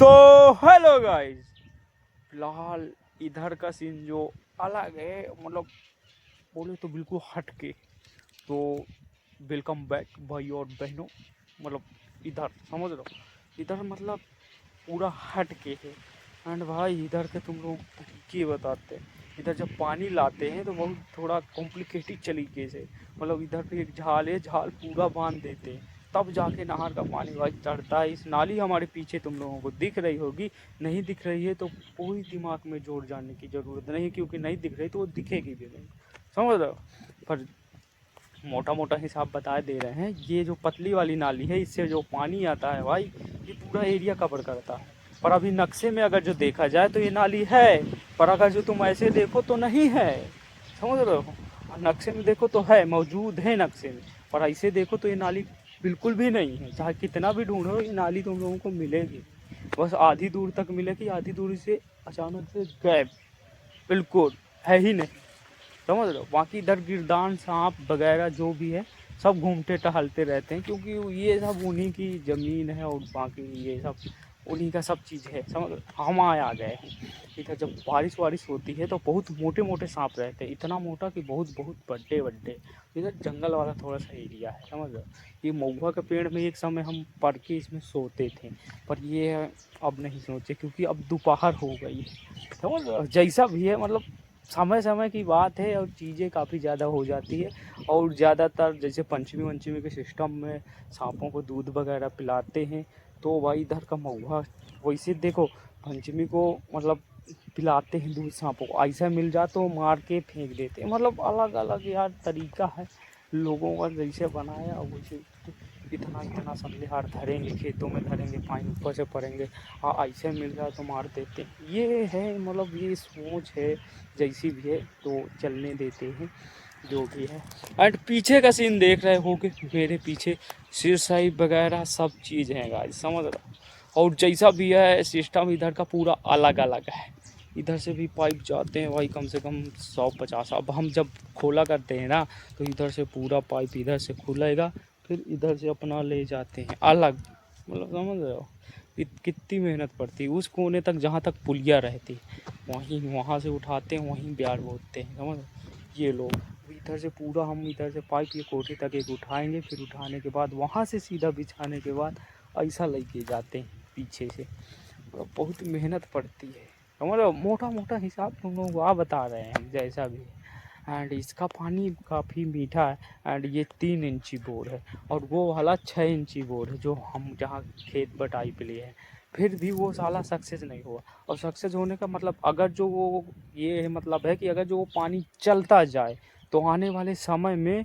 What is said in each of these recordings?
तो hello guys, फिलहाल इधर का सीन जो अलग है, मतलब बोले तो बिल्कुल हट के। तो वेलकम बैक भाई और बहनों, मतलब इधर समझ लो, इधर मतलब पूरा हट के है। एंड भाई इधर के तुम लोग तरीके बताते हैं। इधर जब पानी लाते हैं तो बहुत थोड़ा कॉम्प्लिकेटेड तरीके से, मतलब इधर पे एक झाल है, झाल पूरा बांध देते हैं, तब जाके नहर का पानी भाई चढ़ता है। इस नाली हमारे पीछे तुम लोगों को दिख रही होगी, नहीं दिख रही है तो कोई दिमाग में जोर जाने की ज़रूरत नहीं, क्योंकि नहीं दिख रही तो वो दिखेगी भी नहीं, समझ रहे हो। पर मोटा मोटा हिसाब बता दे रहे हैं, ये जो पतली वाली नाली है, इससे जो पानी आता है भाई, ये पूरा एरिया कवर करता है। पर अभी नक्शे में अगर जो देखा जाए तो ये नाली है, पर अगर जो तुम ऐसे देखो तो नहीं है, समझ रहे हो। नक्शे में देखो तो है, मौजूद है नक्शे में, पर ऐसे देखो तो ये नाली बिल्कुल भी नहीं है। चाहे कितना भी ढूंढो ये नाली तुम लोगों को मिलेगी, बस आधी दूर तक मिलेगी, आधी दूरी से अचानक से गायब, बिल्कुल है ही नहीं, समझ लो। बाकी इधर गिरदान सांप वगैरह जो भी है सब घूमते टहलते रहते हैं, क्योंकि ये सब उन्हीं की ज़मीन है और बाकी ये सब उन्हीं का सब चीज़ है, समझ लो। हम आ गए हैं इधर। जब बारिश वारिश होती है तो बहुत मोटे मोटे सांप रहते हैं, इतना मोटा कि बहुत बहुत बड़े बड़े। इधर जंगल वाला थोड़ा सा एरिया है, समझ लो। ये महुआ के पेड़ में एक समय हम पड़ के इसमें सोते थे, पर ये अब नहीं सोचे क्योंकि अब दोपहर हो गई है, समझ लो। जैसा भी है, मतलब समय समय की बात है और चीज़ें काफ़ी ज़्यादा हो जाती है। और ज़्यादातर जैसे पंचमी वंचमी के सिस्टम में सांपों को दूध वगैरह पिलाते हैं, तो भाई इधर का महुआ वैसे देखो, पंचमी को मतलब पिलाते हैं दूध सांपों को, ऐसा मिल जाए तो मार के फेंक देते हैं। मतलब अलग अलग यार तरीका है लोगों का, जैसे बनाया वैसे इतना इतना समझे धरेंगे, खेतों में धरेंगे, पानी ऊपर से पड़ेंगे, हाँ ऐसे मिल जाए तो मार देते हैं। ये है, मतलब ये सोच है, जैसी भी है तो चलने देते हैं जो भी है। एंड पीछे का सीन देख रहे होगे, मेरे पीछे सिरसाई वगैरह सब चीज़ है गाइस, समझ रहे हो। और जैसा भी है सिस्टम इधर का पूरा अलग अलग है। इधर से भी पाइप जाते हैं भाई, कम से कम 150। अब हम जब खोला करते हैं ना, तो इधर से पूरा पाइप इधर से खुलेगा, फिर इधर से अपना ले जाते हैं अलग, मतलब समझ रहे हो। कितनी मेहनत पड़ती है उस कोने तक जहाँ तक पुलिया रहती, वहीं वहाँ से उठाते हैं, वहीं ब्यार बोते हैं, समझ। ये लोग इधर से पूरा, हम इधर से पाइप ये कोठे तक एक उठाएंगे, फिर उठाने के बाद वहाँ से सीधा बिछाने के बाद ऐसा लेके जाते हैं पीछे से। मतलब बहुत मेहनत पड़ती है, समझ लो। मोटा मोटा हिसाब तुम लोग वहाँ बता रहे हैं जैसा भी है। एंड इसका पानी काफ़ी मीठा है। एंड ये 3 इंची बोर है, और वो वाला 6 इंची बोर है जो हम जहाँ खेत बटाई पे लिए हैं। फिर भी वो साला सक्सेस नहीं हुआ। और सक्सेस होने का मतलब, अगर जो वो ये है, मतलब है कि अगर जो वो पानी चलता जाए तो आने वाले समय में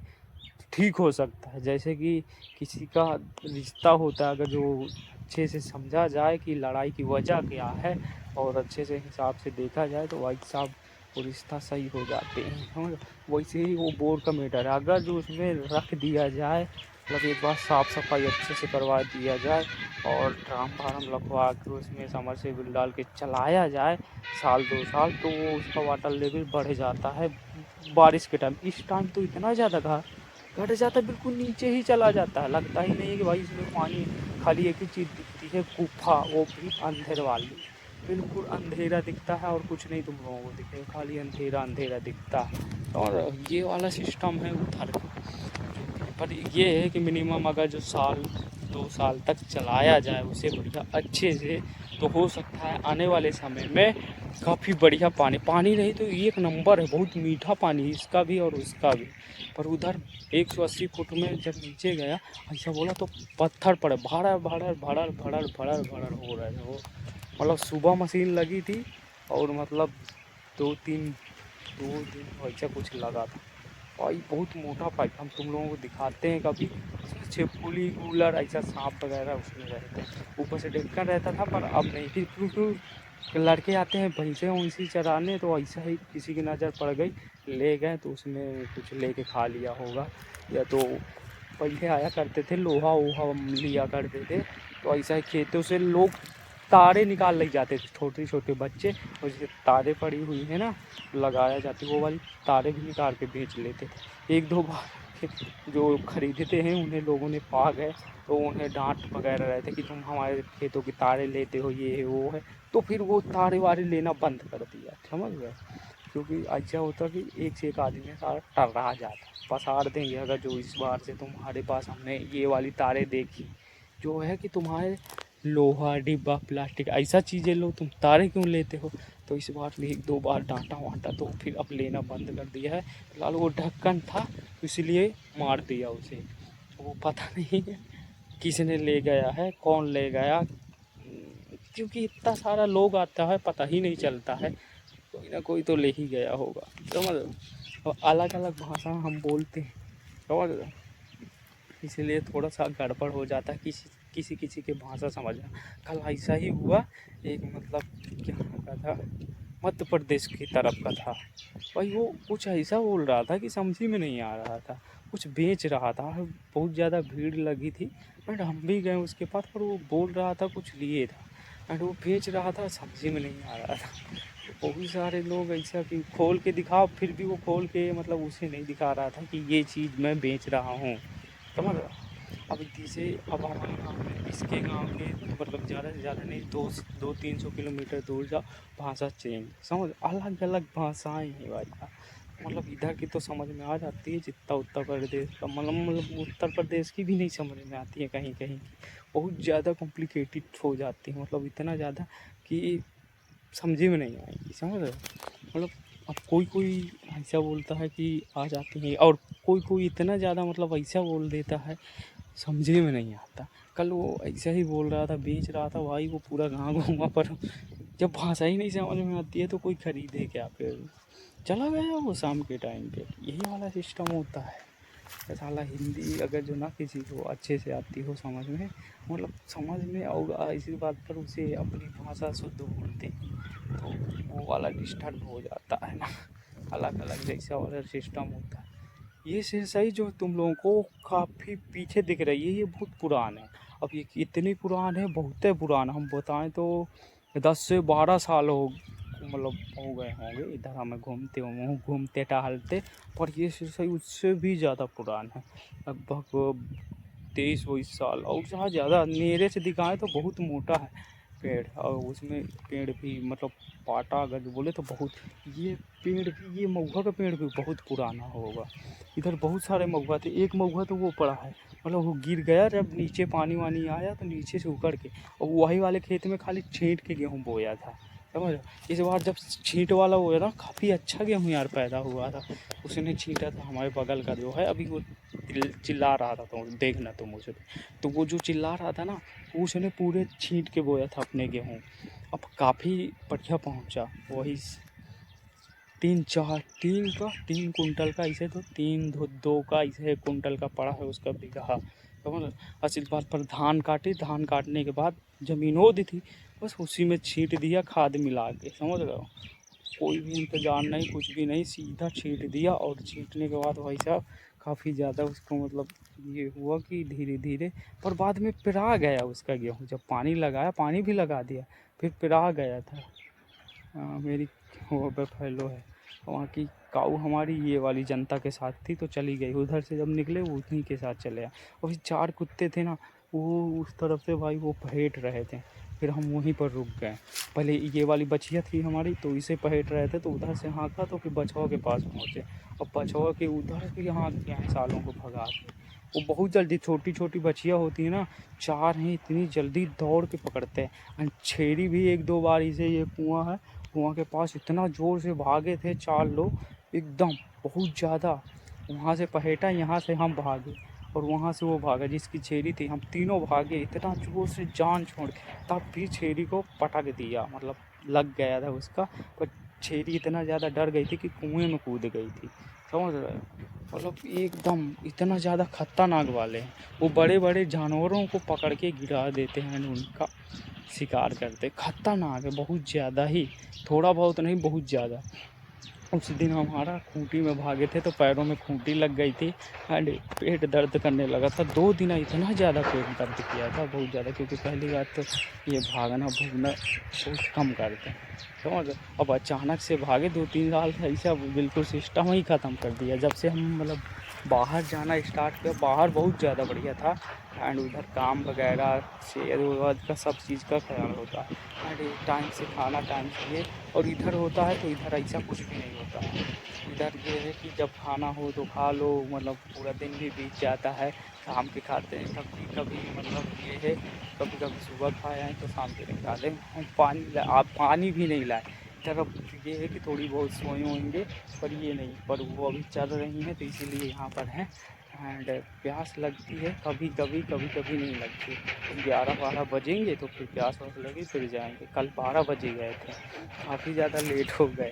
ठीक हो सकता है। जैसे कि किसी का रिश्ता होता है, अगर जो अच्छे से समझा जाए कि लड़ाई की वजह क्या है, और अच्छे से हिसाब से देखा जाए तो भाई साहब वो रिश्ता सही हो जाते हैं, समझ। वैसे ही वो बोर का मैटर है, अगर जो उसमें रख दिया जाए, मतलब एक बार साफ़ सफाई अच्छे से करवा दिया जाए और ड्राम फार्म लगवा के उसमें समरसेबल डाल के चलाया जाए 1 2 साल, तो वो उसका वाटर लेवल बढ़ जाता है। बारिश के टाइम, इस टाइम तो इतना ज़्यादा घट जाता है, बिल्कुल नीचे ही चला जाता है। लगता ही नहीं है कि भाई इसमें पानी। खाली एक ही चीज़ दिखती है, गुफा, वो भी अंधेर वाली, बिल्कुल अंधेरा दिखता है और कुछ नहीं तुम लोगों को दिखेगा, खाली अंधेरा अंधेरा दिखता है। और ये वाला सिस्टम है उधर का। पर ये है कि मिनिमम अगर जो 1 2 साल तक चलाया जाए उसे बढ़िया अच्छे से, तो हो सकता है आने वाले समय में काफ़ी बढ़िया पानी। पानी नहीं तो एक नंबर है, बहुत मीठा पानी इसका भी और उसका भी। पर उधर 180 फुट में जब नीचे गया, ऐसा बोला तो पत्थर पड़े, भड़र भड़र भड़र भड़र भड़र भड़र हो रहे थे वो। मतलब सुबह मशीन लगी थी और मतलब 2 दिन ऐसा कुछ लगा था। भाई बहुत मोटा पाइप, हम तुम लोगों को दिखाते हैं कभी। उसमें छिपकली कूलर ऐसा सांप वगैरह उसमें रहते हैं, ऊपर से ढक्कन रहता था, पर अब नहीं। फिर क्योंकि लड़के आते हैं भैंसे वैंसी चराने, तो ऐसा ही किसी की नज़र पड़ गई, ले गए, तो उसमें कुछ लेके खा लिया होगा। या तो पहले आया करते थे लोहा वोहा लिया करते थे, तो ऐसा ही खेतों से लोग तारे निकाल ले जाते थे, छोटे छोटे बच्चे। और जैसे तारे पड़ी हुई है ना, लगाया जाती, वो वाली तारे भी निकाल के बेच लेते थे। 1 2 बार के जो खरीदते हैं उन्हें लोगों ने पा गए, तो उन्हें डांट वगैरह रहे थे कि तुम हमारे खेतों की तारे लेते हो, ये है वो है। तो फिर वो तारे वारे लेना बंद कर दिया, समझ गए। क्योंकि ऐसा होता कि एक से एक आदमी सारा टर्रा जाता, पसार देंगे। अगर जो इस बार से तुम्हारे पास हमने ये वाली तारे देखी जो है कि तुम्हारे लोहा डिब्बा प्लास्टिक ऐसा चीज़ें लो, तुम तारे क्यों लेते हो। तो इस बार भी 1-2 बार डांटा वाटा, तो फिर अब लेना बंद कर दिया है। फिलहाल वो ढक्कन था इसलिए मार दिया उसे। वो पता नहीं है किसने ले गया है, कौन ले गया, क्योंकि इतना सारा लोग आता है पता ही नहीं चलता है। कोई ना कोई तो ले ही गया होगा, समझ लो। और अलग अलग भाषा हम बोलते हैं, समझ लो, इसीलिए थोड़ा सा गड़बड़ हो जाता है किसी किसी किसी के भाषा समझना। कल ऐसा ही हुआ, एक मतलब क्या का था, मध्य प्रदेश की तरफ का था भाई। वो कुछ ऐसा बोल रहा था कि समझ ही में नहीं आ रहा था, कुछ बेच रहा था, बहुत ज़्यादा भीड़ लगी थी। बट हम भी गए उसके पास, पर वो बोल रहा था कुछ लिए था एंड वो बेच रहा था, समझ में नहीं आ रहा था। बहुत सारे लोग ऐसा कि खोल के दिखाओ, फिर भी वो खोल के मतलब उसे नहीं दिखा रहा था कि ये चीज़ मैं बेच रहा हूँ, समझ रहा। अब जैसे अब हमारे गाँव में, इसके गाँव के मतलब ज़्यादा से ज़्यादा नहीं, 200-300 किलोमीटर दूर जाओ, भाषा चेंज, समझ, अलग अलग भाषाएँ हैं भाई साहब। मतलब इधर की तो समझ में आ जाती है जितना उत्तर प्रदेश का, मतलब उत्तर प्रदेश की भी नहीं समझ में आती है कहीं कहीं की, बहुत ज़्यादा कॉम्प्लिकेटेड हो जाती है, मतलब इतना ज़्यादा कि समझी में नहीं आएगी, समझ रहे हो। मतलब अब कोई कोई ऐसा बोलता है कि आ जाती है, और कोई कोई इतना ज़्यादा मतलब ऐसा बोल देता है समझे में नहीं आता। कल वो ऐसा ही बोल रहा था, बेच रहा था भाई, वो पूरा गाँव घूमा, पर जब भाषा ही नहीं समझ में आती है तो कोई खरीदे क्या, फिर चला गया वो शाम के टाइम पे। यही वाला सिस्टम होता है। साला हिंदी अगर जो ना किसी को अच्छे से आती हो समझ में, मतलब समझ में और इसी बात पर उसे अपनी भाषा शुद्ध बोलते हैं, तो वो वाला डिस्टर्ब हो जाता है ना। अलग अलग जैसा वाला सिस्टम होता है। ये सही जो तुम लोगों को काफ़ी पीछे दिख रही है, ये बहुत पुराना है। अब ये इतनी पुरान है, बहुत पुराना, हम बताएं तो 10 से 12 साल मतलब हो गए होंगे इधर हमें घूमते टहलते। पर ये सही उससे भी ज़्यादा पुरान है, लगभग 23-22 साल, और जहाँ ज़्यादा नेरे से दिखाएं तो बहुत मोटा है पेड़, और उसमें पेड़ भी मतलब पाटा अगर जो बोले तो बहुत, ये पेड़ भी, ये महुआ का पेड़ भी बहुत पुराना होगा। इधर बहुत सारे महुआ थे, एक महुआ तो वो पड़ा है, मतलब वो गिर गया जब नीचे पानी वानी आया तो नीचे से उखड़ के, और वही वाले खेत में खाली छींट के गेहूँ बोया था, समझ रहे हो। इस बार जब छींट वाला बोया ना, काफ़ी अच्छा गेहूँ यार पैदा हुआ था। उसने छींटा था, हमारे बगल का जो है, अभी वो चिल्ला रहा था, तो देखना तुम उसे, तो वो जो चिल्ला रहा था ना, उसने पूरे छींट के बोया था अपने गेहूँ। अब काफ़ी बढ़िया पहुँचा, वही 3 कुंटल का, ऐसे तो 2 का ऐसे 1 कुंटल का पड़ा है उसका बिगहा, समझ लो। असल बात पर धान काटे, धान काटने के बाद ज़मीन हो दी थी, बस उसी में छींट दिया खाद मिला के, समझ रहे हो। कोई भी इंतज़ार नहीं, कुछ भी नहीं, सीधा छींट दिया, और छींटने के बाद भाई साहब काफ़ी ज़्यादा उसको मतलब ये हुआ कि धीरे धीरे, पर बाद में पिरा गया उसका गेहूँ, जब पानी लगाया, पानी भी लगा दिया, फिर पिरा गया था। मेरी वो बफेलो है, वहाँ की काऊ हमारी ये वाली जनता के साथ थी, तो चली गई, उधर से जब निकले वो उन्हीं के साथ चले आए। और फिर 4 कुत्ते थे ना, वो उस तरफ से भाई वो पहेट रहे थे, फिर हम वहीं पर रुक गए। पहले ये वाली बछिया थी हमारी, तो इसे पहेट रहे थे, तो उधर से हाँका, तो फिर बछवा के पास पहुँचे। अब बछवा के उधर भी हाँक के आए, सालों को भगा के। वो बहुत जल्दी, छोटी छोटी बछिया होती है ना, 4 हैं, इतनी जल्दी दौड़ के पकड़ते हैं। एंड छेरी भी 1-2 बार इसे, ये कुआँ है, कुआँ के पास इतना ज़ोर से भागे थे 4 लोग, एकदम बहुत ज़्यादा। वहाँ से पहेटा, यहाँ से हम भागे, और वहाँ से वो भागा जिसकी छेरी थी, हम तीनों भागे इतना ज़ोर से जान छोड़ के, तब भी छेरी को पटक दिया, मतलब लग गया था उसका। पर छेरी इतना ज़्यादा डर गई थी कि कुएं में कूद गई थी, समझ रहे हो। मतलब एकदम इतना ज़्यादा खतरनाक वाले हैं, वो बड़े बड़े जानवरों को पकड़ के गिरा देते हैं, उनका शिकार करते, खतरनाक है बहुत ज़्यादा ही, थोड़ा बहुत नहीं, बहुत ज़्यादा। उस दिन हमारा खूंटी में भागे थे तो पैरों में खूंटी लग गई थी, एंड पेट दर्द करने लगा था 2 दिन, इतना ज़्यादा पेट दर्द किया था, बहुत ज़्यादा, क्योंकि पहली बात तो ये भागना भूगना बहुत कम करते हैं, समझ। अब अचानक से भागे 2-3 साल से, ऐसा बिल्कुल सिस्टम ही ख़त्म कर दिया जब से हम मतलब बाहर जाना स्टार्ट किया। बाहर बहुत ज़्यादा बढ़िया था एंड उधर काम वगैरह से रोज का सब चीज़ का ख्याल होता है एंड टाइम से खाना टाइम से ये। और इधर होता है तो इधर ऐसा कुछ भी नहीं होता है। इधर ये है कि जब खाना हो तो खा लो, मतलब पूरा दिन भी बीत जाता है, शाम के खाते हैं। कभी कभी मतलब ये है, कभी कभी सुबह खाए हैं तो शाम के नहीं खाते। हम पानी आप पानी भी नहीं लाए इधर। अब ये है कि थोड़ी बहुत सोए होंगे पर ये नहीं, पर वो अभी चल रही हैं तो इसीलिए यहाँ पर हैं। एंड प्यास लगती है कभी कभी, कभी कभी नहीं लगती। 11-12 बजेंगे तो फिर प्यास वास लगी फिर जाएंगे। कल 12 बजे गए थे, काफ़ी ज़्यादा लेट हो गए।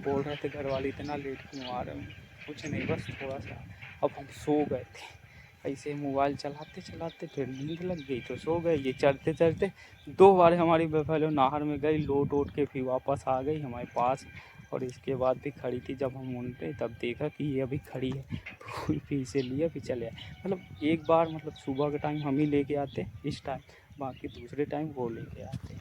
बोल रहे थे घर वाले इतना लेट क्यों आ रहे हो। कुछ नहीं, बस थोड़ा सा अब हम सो गए थे। ऐसे मोबाइल चलाते चलाते फिर नींद लग गई तो सो गए। ये चढ़ते चढ़ते 2 बार हमारी बफेलो नहर में गई, लोट ओट के फिर वापस आ गई हमारे पास। और इसके बाद भी खड़ी थी, जब हम उनटे तब देखा कि ये अभी खड़ी है तो फिर इसे लिया फिर चले आए। मतलब एक बार मतलब सुबह के टाइम हम ही लेके आते इस टाइम, बाकी दूसरे टाइम वो लेके आते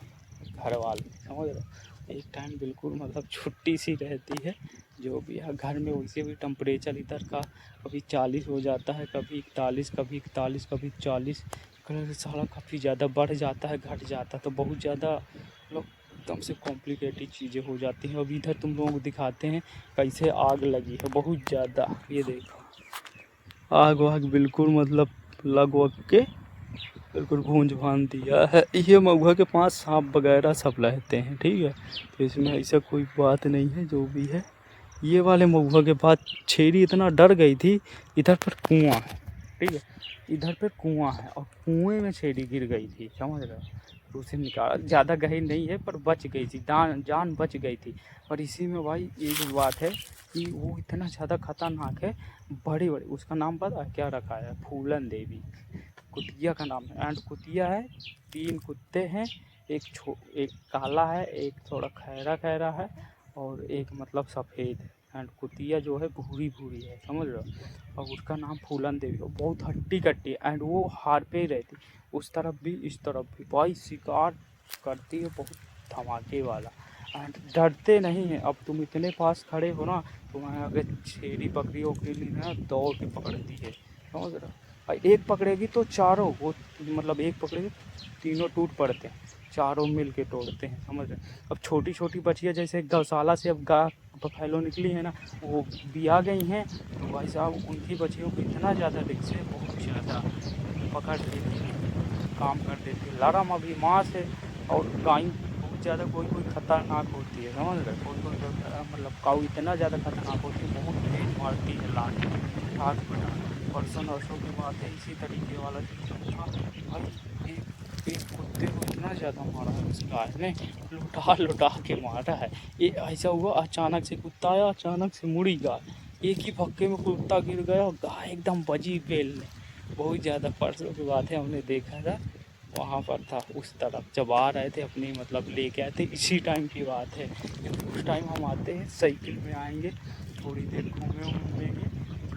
घर वाले, समझ रहे हो। एक टाइम बिल्कुल मतलब छुट्टी सी रहती है जो भी है। घर में वैसे भी टेम्परेचर इधर का कभी 40 हो जाता है, कभी 41, कभी 41, कभी 40। कलर सारा काफ़ी ज़्यादा बढ़ जाता है घट जाता है, तो बहुत ज़्यादा मतलब एकदम से कॉम्प्लिकेटेड चीज़ें हो जाती हैं। अब इधर तुम लोगों को दिखाते हैं कैसे आग लगी है बहुत ज़्यादा। ये देखो आग वाग बिल्कुल मतलब लग वग के बिल्कुल भूंज भान दिया है। ये महुआ के पास सांप वगैरह सब रहते हैं, ठीक है, तो इसमें ऐसा कोई बात नहीं है जो भी है। ये वाले महुआ के पास छेरी इतना डर गई थी। इधर पर कुआं है, ठीक है, इधर पर कुआं है और कुएं में छेरी गिर गई थी, समझ रहे हो। तो उसे निकाला, ज़्यादा गहरी नहीं है पर बच गई थी, जान बच गई थी। और इसी में भाई एक बात है कि वो इतना ज़्यादा खतरनाक है। बड़े बड़े, उसका नाम पता है क्या रखा है, फूलन देवी कुतिया का नाम है। एंड कुतिया है, 3 कुत्ते हैं, एक काला है, एक थोड़ा खैरा खैरा है और एक मतलब सफ़ेद है। एंड कुतिया जो है भूरी भूरी है, समझ रहे हो। और उसका नाम फूलन देवी है। बहुत हट्टी कट्टी है एंड वो हार पे ही रहती, उस तरफ भी इस तरफ भी। भाई शिकार करती है बहुत धमाके वाला एंड डरते नहीं हैं। अब तुम इतने पास खड़े हो ना, तुम्हारे अगर छेरी बकरी वकरी ना दौड़ के पकड़ती है, समझ रहे हो। और एक पकड़ेगी तो चारों वो, मतलब एक पकड़ेगी तीनों टूट पड़ते हैं, चारों मिल के तोड़ते हैं, समझ रहे। अब छोटी छोटी बच्चियाँ जैसे गौशाला से अब बफैलो निकली है ना, वो भी आ गई हैं, तो भाई साहब उनकी बच्चियों को इतना ज़्यादा रिक्स है, बहुत ज़्यादा पकड़ लेती हैं, काम कर देती है। लड़म अभी माँ से। और गाय बहुत ज़्यादा कोई कोई खतरनाक होती है, समझ रहे। कोई कोई मतलब काऊ इतना ज़्यादा खतरनाक होती है, बहुत तेज मारती है लाठ आग बना। परसों नरसों की बात है, इसी तरीके वाला सिस्टम था भाई। एक कुत्ते को इतना ज़्यादा मारा है उस गाय ने, लुटा लुटा के मारा है। ये ऐसा हुआ अचानक से कुत्ता आया, अचानक से मुड़ी गाय, एक ही भक्के में कुत्ता गिर गया और गाय एकदम बजी बेल ने। बहुत ज़्यादा परसों की बात है, हमने देखा था वहाँ पर था उस तरफ, जब आ रहे थे अपनी मतलब लेके आए थे, इसी टाइम की बात है। क्योंकि उस टाइम हम आते हैं साइकिल में आएंगे, थोड़ी देर घूमे घूमेंगे,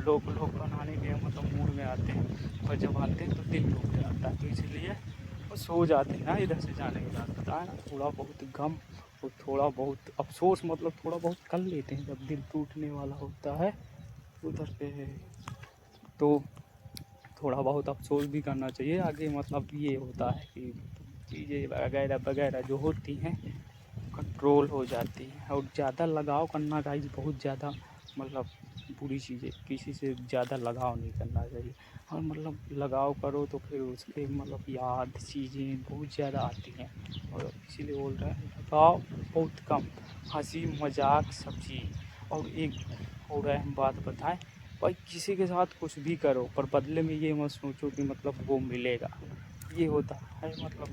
लोग बनाने के मतलब मूड में आते हैं। और जब आते हैं तो दिल टूट जाता है, तो इसलिए वो सो जाते हैं ना इधर से जाने के बाद, पता है ना। थोड़ा बहुत गम और थोड़ा बहुत अफसोस मतलब थोड़ा बहुत कर लेते हैं जब दिल टूटने वाला होता है उधर पे। तो थोड़ा बहुत अफसोस भी करना चाहिए आगे। मतलब ये होता है कि चीज़ें वगैरह वगैरह जो होती हैं कंट्रोल हो जाती हैं। और ज़्यादा लगाव करना गाइस बहुत ज़्यादा मतलब बुरी चीज़ है। किसी से ज़्यादा लगाव नहीं करना चाहिए। और मतलब लगाव करो तो फिर उसके मतलब याद चीज़ें बहुत ज़्यादा आती हैं। और इसीलिए बोल रहे हैं लगाव बहुत कम, हंसी मजाक सब चीज़। और एक और अहम बात बताएं, भाई किसी के साथ कुछ भी करो पर बदले में ये मत सोचो कि मतलब वो मिलेगा, ये होता है मतलब।